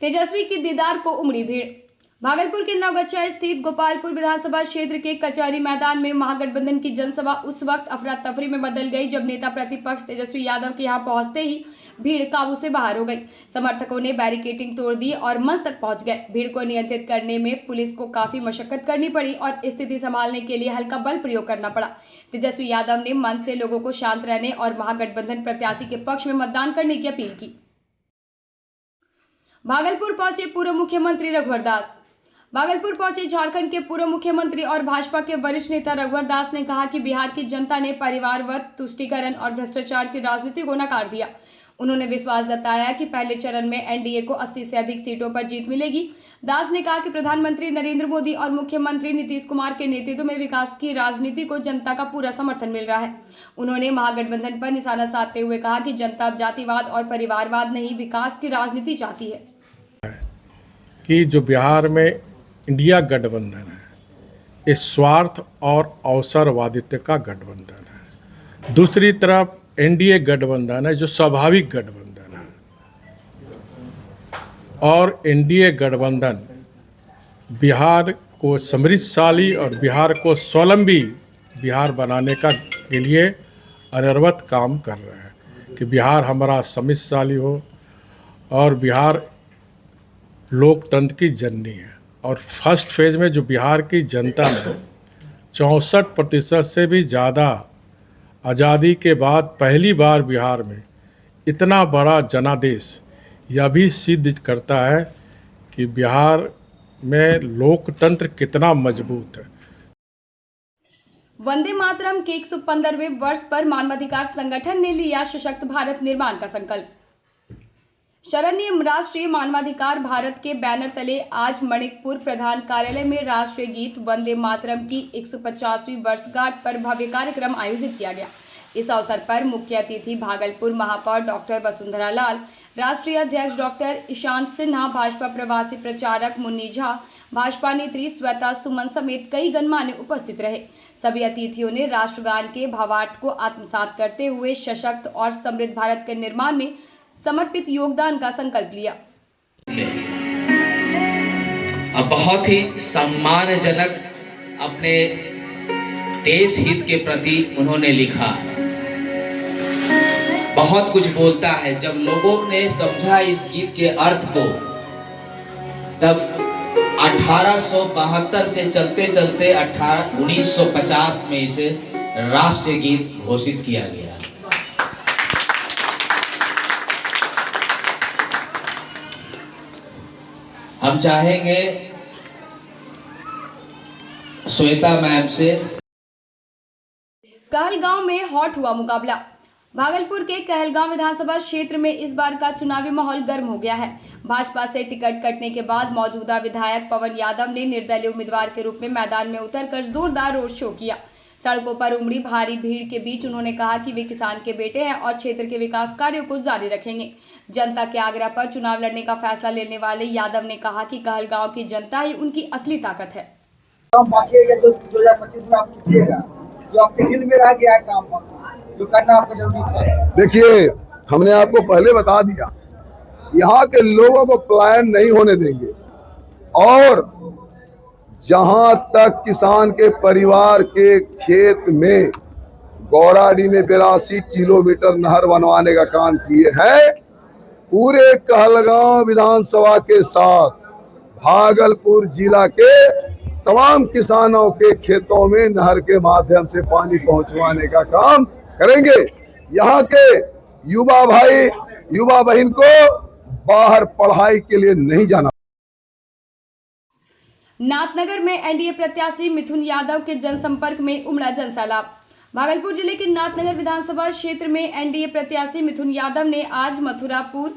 तेजस्वी की दीदार को उमड़ी भीड़। भागलपुर के नवगछिया स्थित गोपालपुर विधानसभा क्षेत्र के कचहरी मैदान में महागठबंधन की जनसभा उस वक्त अफरा तफरी में बदल गई जब नेता प्रतिपक्ष तेजस्वी यादव के यहां पहुंचते ही भीड़ काबू से बाहर हो गई। समर्थकों ने बैरिकेडिंग तोड़ दी और मंच तक पहुंच गए। भीड़ को नियंत्रित करने में पुलिस को काफी मशक्कत करनी पड़ी और स्थिति संभालने के लिए हल्का बल प्रयोग करना पड़ा। तेजस्वी यादव ने मंच से लोगों को शांत रहने और महागठबंधन प्रत्याशी के पक्ष में मतदान करने की अपील की। भागलपुर पहुंचे पूर्व मुख्यमंत्री रघुवर दास। भागलपुर पहुंचे झारखंड के पूर्व मुख्यमंत्री और भाजपा के वरिष्ठ नेता रघुवर दास ने कहा कि बिहार की जनता ने परिवारवाद, तुष्टीकरण और भ्रष्टाचार की राजनीति को नकार दिया। उन्होंने विश्वास जताया कि पहले चरण में एनडीए को 80 से अधिक सीटों पर जीत मिलेगी। दास ने कहा कि प्रधानमंत्री नरेंद्र मोदी और मुख्यमंत्री नीतीश कुमार के नेतृत्व में विकास की राजनीति को जनता का पूरा समर्थन मिल रहा है। उन्होंने महागठबंधन पर निशाना साधते हुए कहा कि जनता अब जातिवाद और परिवारवाद नहीं, विकास की राजनीति चाहती है। कि जो बिहार में इंडिया गठबंधन है, इस स्वार्थ और अवसरवादित्व का गठबंधन है। दूसरी तरफ एनडीए गठबंधन है जो स्वाभाविक गठबंधन है। और एनडीए गठबंधन बिहार को समृद्धशाली और बिहार को स्वावलंबी बिहार बनाने के लिए अनवरत काम कर रहे हैं कि बिहार हमारा समृद्धशाली हो और बिहार लोकतंत्र की जननी है। और फर्स्ट फेज में जो बिहार की जनता ने 64% से भी ज़्यादा आज़ादी के बाद पहली बार बिहार में इतना बड़ा जनादेश यह भी सिद्ध करता है कि बिहार में लोकतंत्र कितना मजबूत है। वंदे मातरम के 115वें वर्ष पर मानवाधिकार संगठन ने लिया सशक्त भारत निर्माण का संकल्प। शरण्य राष्ट्रीय मानवाधिकार भारत के बैनर तले आज मणिपुर प्रधान कार्यालय में राष्ट्रीय गीत वंदे मातरम की 150वीं वर्षगांठ पर भव्य कार्यक्रम आयोजित किया गया। इस अवसर पर मुख्य अतिथि भागलपुर महापौर डॉक्टर वसुंधरा लाल, राष्ट्रीय अध्यक्ष डॉक्टर ईशांत सिन्हा, भाजपा प्रवासी प्रचारक मुन्नी झा, भाजपा नेत्री श्वेता सुमन समेत कई गणमान्य उपस्थित रहे। सभी अतिथियों ने राष्ट्रगान के भावार्थ को आत्मसात करते हुए सशक्त और समृद्ध भारत के निर्माण में समर्पित योगदान का संकल्प लिया। अब बहुत ही सम्मानजनक अपने देश हित के प्रति उन्होंने लिखा। बहुत कुछ बोलता है। जब लोगों ने समझा इस गीत के अर्थ को, तब 1872 से चलते चलते 1950 में इसे राष्ट्रीय गीत घोषित किया गया। हम चाहेंगे श्वेता मैम से। कहलगांव में हॉट हुआ मुकाबला। भागलपुर के कहलगांव विधानसभा क्षेत्र में इस बार का चुनावी माहौल गर्म हो गया है। भाजपा से टिकट कटने के बाद मौजूदा विधायक पवन यादव ने निर्दलीय उम्मीदवार के रूप में मैदान में उतरकर जोरदार रोड शो किया। सड़कों पर उमड़ी भारी भीड़ के बीच उन्होंने कहा कि वे किसान के बेटे हैं और क्षेत्र के विकास कार्यों को जारी रखेंगे। जनता के आग्रह पर चुनाव लड़ने का फैसला लेने वाले यादव ने कहा कि कहलगांव की जनता ही उनकी असली ताकत है। काम बाकी है 2025 में आप कीजिएगा, जो आपके दिल में रह गया है काम जो करना आपको जरूरी है। देखिए, हमने आपको पहले बता दिया, यहाँ के लोगों को पलायन नहीं होने देंगे। और जहां तक किसान के परिवार के खेत में गौराडी में 82 किलोमीटर नहर बनवाने का काम किए हैं, पूरे कहलगांव विधानसभा के साथ भागलपुर जिला के तमाम किसानों के खेतों में नहर के माध्यम से पानी पहुंचवाने का काम करेंगे। यहाँ के युवा भाई युवा बहन को बाहर पढ़ाई के लिए नहीं जाना। नाथनगर में एनडीए प्रत्याशी मिथुन यादव के जनसंपर्क में उमड़ा जनसैलाब। भागलपुर जिले के नाथनगर विधानसभा क्षेत्र में एनडीए प्रत्याशी मिथुन यादव ने आज मथुरापुर,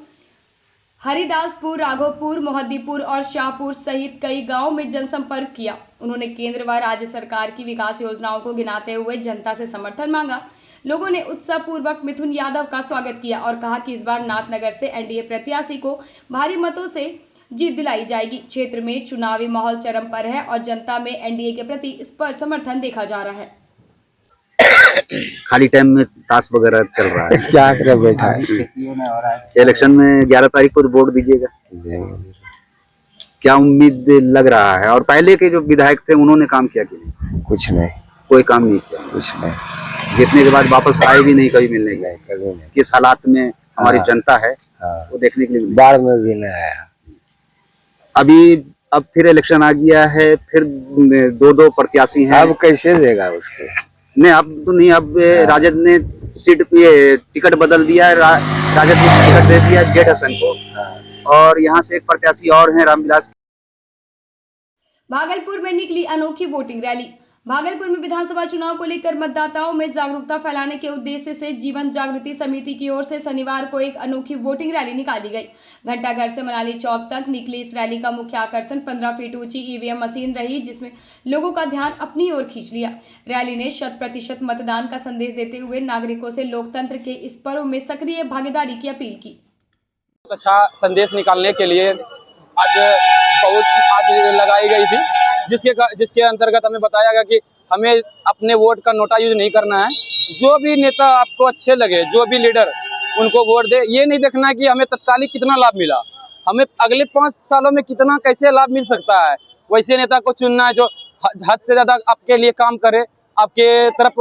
हरिदासपुर, राघोपुर, मोहद्दीपुर और शाहपुर सहित कई गांवों में जनसंपर्क किया। उन्होंने केंद्र व राज्य सरकार की विकास योजनाओं को गिनाते हुए जनता से समर्थन मांगा। लोगों ने उत्साहपूर्वक मिथुन यादव का स्वागत किया और कहा कि इस बार नाथनगर से एनडीए प्रत्याशी को भारी मतों से जीत दिलाई जाएगी। क्षेत्र में चुनावी माहौल चरम पर है और जनता में एनडीए के प्रति इस पर समर्थन देखा जा रहा है। खाली टाइम में ताश वगैरह चल रहा है। क्या कर बैठा है? इलेक्शन में 11 तारीख को वोट दीजिएगा। क्या उम्मीद लग रहा है? और पहले के जो विधायक थे उन्होंने काम किया कि नहीं? कुछ नहीं, कोई काम नहीं किया। कुछ नहीं। जीतने के बाद वापस आए भी नहीं कभी मिलने के लिए। कभी नहीं। किस हालात में हमारी हाँ। जनता है हाँ। वो देखने के लिए मिली। बाढ़ में भी नहीं आया। अब फिर इलेक्शन आ गया है, फिर दो प्रत्याशी हैं। अब कैसे देगा उसको? नहीं अब तो नहीं, अब राजद ने ये टिकट बदल दिया है, राजद ने टिकट दे दिया जेठ हसन को। और यहाँ से एक प्रत्याशी और हैं रामविलास। भागलपुर में निकली अनोखी वोटिंग रैली। भागलपुर में विधानसभा चुनाव को लेकर मतदाताओं में जागरूकता फैलाने के उद्देश्य से जीवन जागृति समिति की ओर से शनिवार को एक अनोखी वोटिंग रैली निकाली गई। घंटाघर से मनाली चौक तक निकली इस रैली का मुख्य आकर्षण 15 फीट ऊंची ईवीएम मशीन रही, जिसमें लोगों का ध्यान अपनी ओर खींच लिया। रैली ने 100% मतदान का संदेश देते हुए नागरिकों से लोकतंत्र के इस पर्व में सक्रिय भागीदारी की अपील की। अच्छा संदेश निकालने के लिए आज लगाई गई थी, जिसके अंतर्गत हमें बताया गया कि हमें अपने वोट का नोटा यूज नहीं करना है। जो भी नेता आपको अच्छे लगे, जो भी लीडर, उनको वोट दे। ये नहीं देखना है कि हमें तत्कालिक कितना लाभ मिला, हमें अगले 5 सालों में कितना कैसे लाभ मिल सकता है। वैसे नेता को चुनना है जो हद से ज्यादा आपके लिए काम करे, आपके तरफ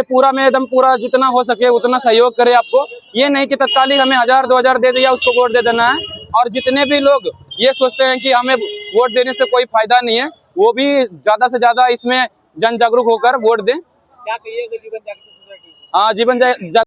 पूरा में एकदम पूरा जितना हो सके उतना सहयोग करे आपको। ये नहीं कि तत्कालिक हमें 1000-2000 दे दिया उसको वोट दे देना है। और जितने भी लोग ये सोचते हैं कि हमें वोट देने से कोई फायदा नहीं है, वो भी ज्यादा से ज्यादा इसमें जन जागरूक होकर वोट दें। क्या कहिएगा जीवन जागृति? हाँ, जीवन जागृति।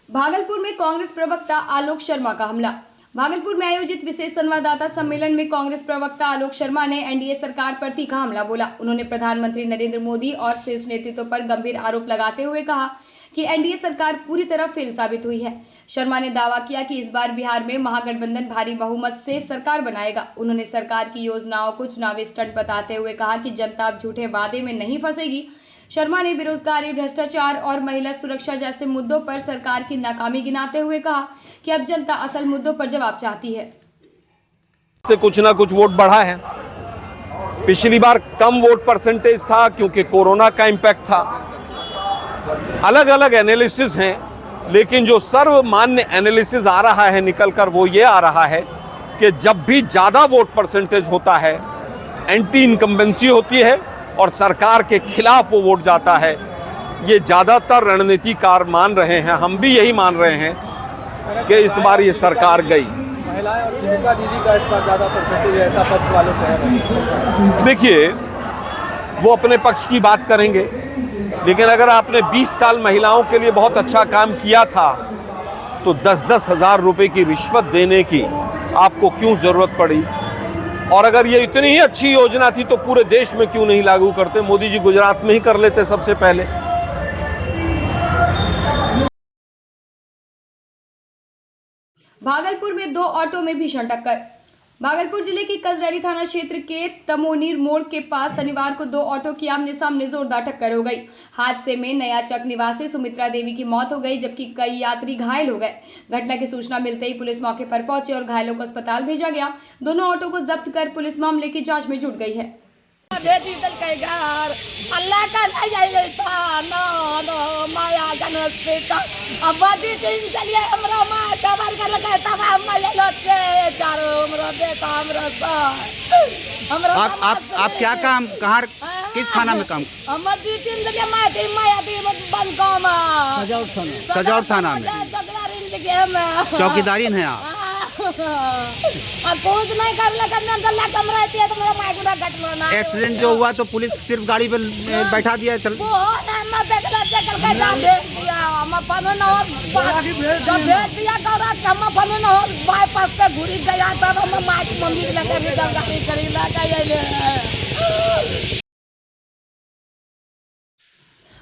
भागलपुर में कांग्रेस प्रवक्ता आलोक शर्मा का हमला। भागलपुर में आयोजित विशेष संवाददाता सम्मेलन में कांग्रेस प्रवक्ता आलोक शर्मा ने एनडीए सरकार पर तीखा हमला बोला। उन्होंने प्रधानमंत्री नरेंद्र मोदी और शीर्ष नेतृत्व पर गंभीर आरोप लगाते हुए कहा कि एनडीए सरकार पूरी तरह फेल साबित हुई है। शर्मा ने दावा किया कि इस बार बिहार में महागठबंधन भारी बहुमत से सरकार बनाएगा। उन्होंने सरकार की योजनाओं को चुनावी स्टंट बताते हुए कहा कि जनता अब झूठे वादे में नहीं फंसेगी। शर्मा ने बेरोजगारी, भ्रष्टाचार और महिला सुरक्षा जैसे मुद्दों पर सरकार की नाकामी गिनाते हुए कहा कि अब जनता असल मुद्दों पर जवाब चाहती है। से कुछ ना कुछ वोट बढ़ा है। पिछली बार कम वोट परसेंटेज था क्योंकि कोरोना का इम्पैक्ट था। अलग अलग एनालिसिस हैं, लेकिन जो सर्वमान्य एनालिसिस आ रहा है निकलकर वो ये आ रहा है कि जब भी ज़्यादा वोट परसेंटेज होता है, एंटी इनकम्बेंसी होती है और सरकार के खिलाफ वो वोट जाता है। ये ज़्यादातर रणनीतिकार मान रहे हैं, हम भी यही मान रहे हैं कि इस बार ये सरकार गई। महिलाएं और जीविका दीदी का इस बार ज्यादा परसेंटेज ऐसा पक्ष वालों को है। देखिए, वो अपने पक्ष की बात करेंगे, लेकिन अगर आपने 20 साल महिलाओं के लिए बहुत अच्छा काम किया था तो 10-10 हज़ार रुपए की रिश्वत देने की आपको क्यों जरूरत पड़ी? और अगर ये इतनी ही अच्छी योजना थी तो पूरे देश में क्यों नहीं लागू करते? मोदी जी गुजरात में ही कर लेते सबसे पहले। भागलपुर में 2 ऑटो में भीषण टक्कर। भागलपुर जिले के कसरैली थाना क्षेत्र के तमोनीर मोड़ के पास शनिवार को 2 ऑटो की आमने सामने जोरदार टक्कर हो गई। हादसे में नया चक निवासी सुमित्रा देवी की मौत हो गई, जबकि कई यात्री घायल हो गए। घटना की सूचना मिलते ही पुलिस मौके पर पहुंची और घायलों को अस्पताल भेजा गया। दोनों ऑटो को जब्त कर पुलिस मामले की जांच में जुट गई है। अल्लाह का माया चलिए हमरा माँ कबर कर लगा तब हम चारों हमरा बेटा हमरा आप क्या काम कहाँ किस थाना में काम? हमर 2-3 जगह माया दी बंद काम सजौर थाना में चौकीदारी है आप? कुछ नहीं कर लगा गला कम रहती है तो मेरा माइक उड़ा कट लो। एक्सीडेंट जो हुआ तो पुलिस सिर्फ गाड़ी पे बैठा दिया चल वो ना मैं देखला चल के जा भेज दिया हम अपन न और जब भेज दिया करा हम अपन न और बाईपास पे घुरी गया तब हम माइक मम्मी लगा के गाड़ी करी लगा आइले।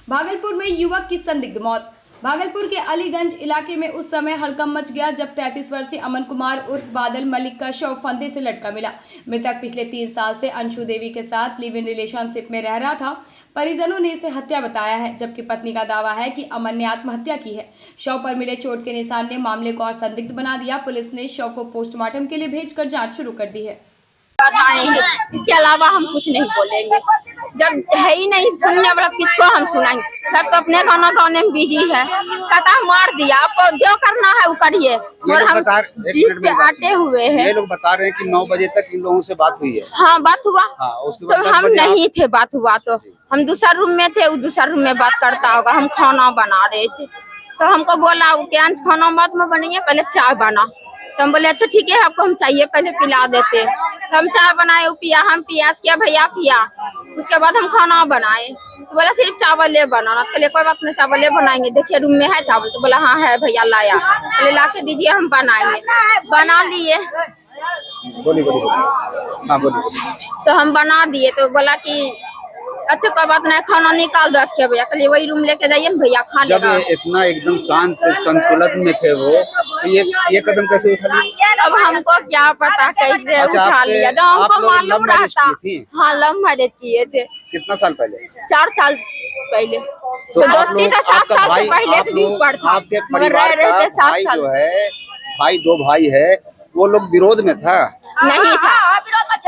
भागलपुर में युवक की संदिग्ध मौत। भागलपुर के अलीगंज इलाके में उस समय हड़कंप मच गया जब 33 वर्षीय अमन कुमार उर्फ बादल मलिक का शव फंदे से लटका मिला। मृतक पिछले 3 साल से अंशु देवी के साथ लिव इन रिलेशनशिप में रह रहा था। परिजनों ने इसे हत्या बताया है, जबकि पत्नी का दावा है कि अमन ने आत्महत्या की है। शव पर मिले चोट के निशान ने मामले को और संदिग्ध बना दिया। पुलिस ने शव को पोस्टमार्टम के लिए भेजकर जाँच शुरू कर दी है। इसके अलावा हम कुछ नहीं बोलेंगे। जब है ही नहीं सुनने वाला, किसको हम सुनाएंगे? सब तो अपने गाना गाने में बिजी है। कहता मार दिया, आपको जो करना है वो करिए, और हम जीत पे आटे हुए हैं। ये लोग बता रहे हैं कि 9 बजे तक इन लोगों से बात हुई है। हाँ, बात हुआ। हाँ, उसके तो बाद 10 हम बजे नहीं थे, बात हुआ तो हम दूसरा रूम में थे, वो दूसरा रूम में बात करता होगा। हम खाना बना रहे थे तो हमको बोला कि अंश खाना मत में बनाइए, पहले चाय बना। तो हम बोले अच्छा ठीक है, आपको हम चाहिए पहले पिला देते। तो हम चाय बनाए, वो पिया, हम पियास किया, भैया पिया। उसके बाद हम खाना बनाए, तो बोला सिर्फ चावल बनाना। तो बोले कोई बात नहीं, चावल बनाएंगे, देखिए रूम में है चावल। तो बोला हाँ है भैया, लाया। बोले ला के दीजिए, हम बनाएंगे। बना लिए। बोलिए। हाँ बोलिए। तो हम बना दिए, तो बोला कि अच्छा कोई बात नहीं, खाना निकाल दो के भैया। तो वही रूम लेके जाइए ना भैया, खा लेगा। जब इतना एकदम शांत संतुलन में थे वो, तो ये कदम कैसे उठा लिया? अब हमको क्या पता कैसे उठा लिया, जो हमको मालूम रहता। हाँ, लव मैरिज किए थे। कितना साल पहले? 4 साल पहले। तो दोस्ती था 7 साल से पहले से भी ऊपर था। आपके परिवार का भाई जो है, भाई 2 भाई है, वो लोग विरोध में था? नहीं था।